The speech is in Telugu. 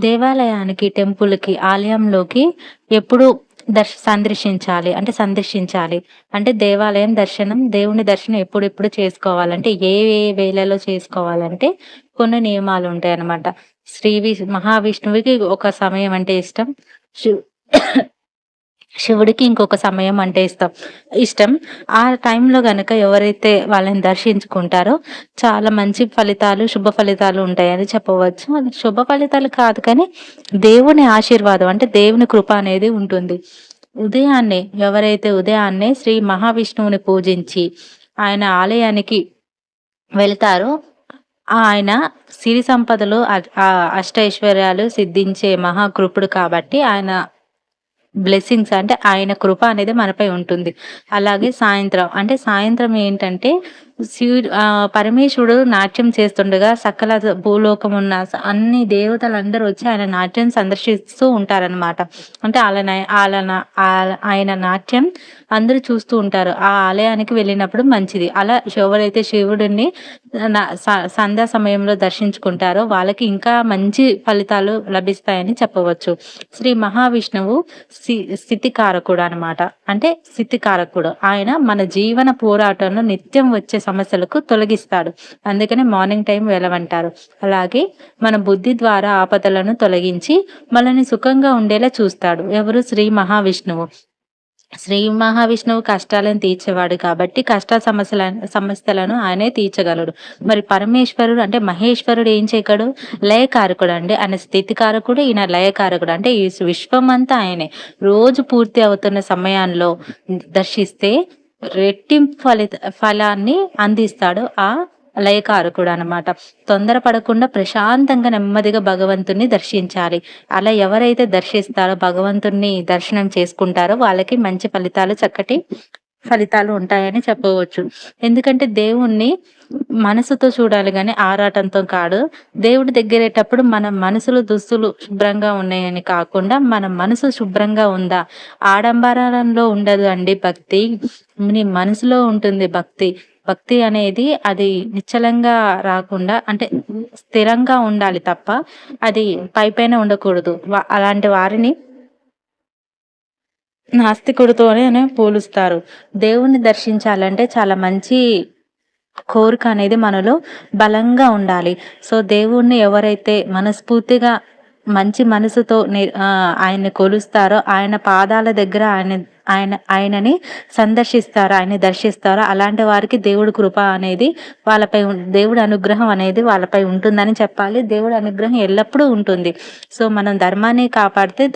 దేవాలయానికి, టెంపుల్‌కి, ఆలయంలోకి ఎప్పుడు సందర్శించాలి అంటే సందర్శించాలి. అంటే దేవాలయం దర్శనం, దేవుని దర్శనం ఎప్పుడెప్పుడు చేసుకోవాలంటే, ఏ ఏ వేళలో చేసుకోవాలంటే కొన్ని నియమాలుంటాయన్నమాట. మహావిష్ణువుకి ఒక సమయం అంటే ఇష్టం. శివ్ శివుడికి ఇంకొక సమయం అంటే ఇష్టం. ఆ టైంలో గనక ఎవరైతే వాళ్ళని దర్శించుకుంటారో చాలా మంచి ఫలితాలు, శుభ ఫలితాలు ఉంటాయని చెప్పవచ్చు. అది శుభ ఫలితాలు కాదు కానీ దేవుని ఆశీర్వాదం అంటే దేవుని కృప అనేది ఉంటుంది. ఉదయాన్నే శ్రీ మహావిష్ణువుని పూజించి ఆయన ఆలయానికి వెళ్తారో ఆయన సిరి సంపదలు అష్టైశ్వర్యాలు సిద్ధించే మహాకృపుడు కాబట్టి ఆయన బ్లెస్సింగ్స్ అంటే ఆయన కృప అనేది మనపై ఉంటుంది. అలాగే సాయంత్రం ఏంటంటే పరమేశ్వరుడు నాట్యం చేస్తుండగా సకల భూలోకం ఉన్న అన్ని దేవతలందరూ వచ్చి ఆయన నాట్యం సందర్శిస్తూ ఉంటారనమాట. అంటే ఆయన నాట్యం అందరూ చూస్తూ ఉంటారు. ఆ ఆలయానికి వెళ్ళినప్పుడు మంచిది. అలా ఎవరైతే శివుడిని సంధ్యా సమయంలో దర్శించుకుంటారో వాళ్ళకి ఇంకా మంచి ఫలితాలు లభిస్తాయని చెప్పవచ్చు. శ్రీ మహావిష్ణువు స్థితికారకుడు అనమాట. అంటే స్థితికారకుడు. ఆయన మన జీవన పోరాటంలో నిత్యం వచ్చే సమస్యలకు తొలగిస్తాడు. అందుకనే మార్నింగ్ టైం వెళ్ళమంటారు. అలాగే మన బుద్ధి ద్వారా ఆపదలను తొలగించి మనల్ని సుఖంగా ఉండేలా చూస్తాడు. ఎవరు? శ్రీ మహావిష్ణువు కష్టాలను తీర్చేవాడు కాబట్టి సమస్యలను ఆయనే తీర్చగలడు. మరి పరమేశ్వరుడు అంటే మహేశ్వరుడు ఏం చేయగలడు? లయకారకుడు అండి. ఆయన స్థితికారకుడు, ఈయన లయకారకుడు. అంటే ఈ విశ్వం అంతా ఆయనే. రోజు పూర్తి అవుతున్న సమయాల్లో దర్శిస్తే రెట్టింపు ఫలాన్ని అందిస్తాడు ఆ లయకారకుడు అనమాట. తొందరపడకుండా ప్రశాంతంగా నెమ్మదిగా భగవంతుణ్ణి దర్శించాలి. అలా ఎవరైతే దర్శిస్తారో భగవంతుణ్ణి దర్శనం చేసుకుంటారో వాళ్ళకి మంచి ఫలితాలు, చక్కటి ఫలితాలు ఉంటాయని చెప్పవచ్చు. ఎందుకంటే దేవుణ్ణి మనసుతో చూడాలి గాని ఆరాటంతో కాదు. దేవుడి దగ్గరేటప్పుడు మన మనసులో దుస్తులు శుభ్రంగా ఉన్నాయని కాకుండా మన మనసు శుభ్రంగా ఉందా? ఆడంబరంలో ఉండదు అండి భక్తి. నీ మనసులో ఉంటుంది భక్తి. భక్తి అనేది అది నిశ్చలంగా రాకుండా అంటే స్థిరంగా ఉండాలి తప్ప అది పైపైన ఉండకూడదు. అలాంటి వారిని నాస్తికుడితోనే పోలుస్తారు. దేవుణ్ణి దర్శించాలంటే చాలా మంచి కోరిక అనేది మనలో బలంగా ఉండాలి. సో దేవుణ్ణి ఎవరైతే మనస్ఫూర్తిగా మంచి మనసుతో ఆయన్ని కొలుస్తారో, ఆయన పాదాల దగ్గర ఆయనని సందర్శిస్తారో, ఆయన్ని దర్శిస్తారో అలాంటి వారికి దేవుడి కృప అనేది దేవుడి అనుగ్రహం అనేది వాళ్ళపై ఉంటుందని చెప్పాలి. దేవుడి అనుగ్రహం ఎల్లప్పుడూ ఉంటుంది. సో మనం ధర్మాన్ని కాపాడితే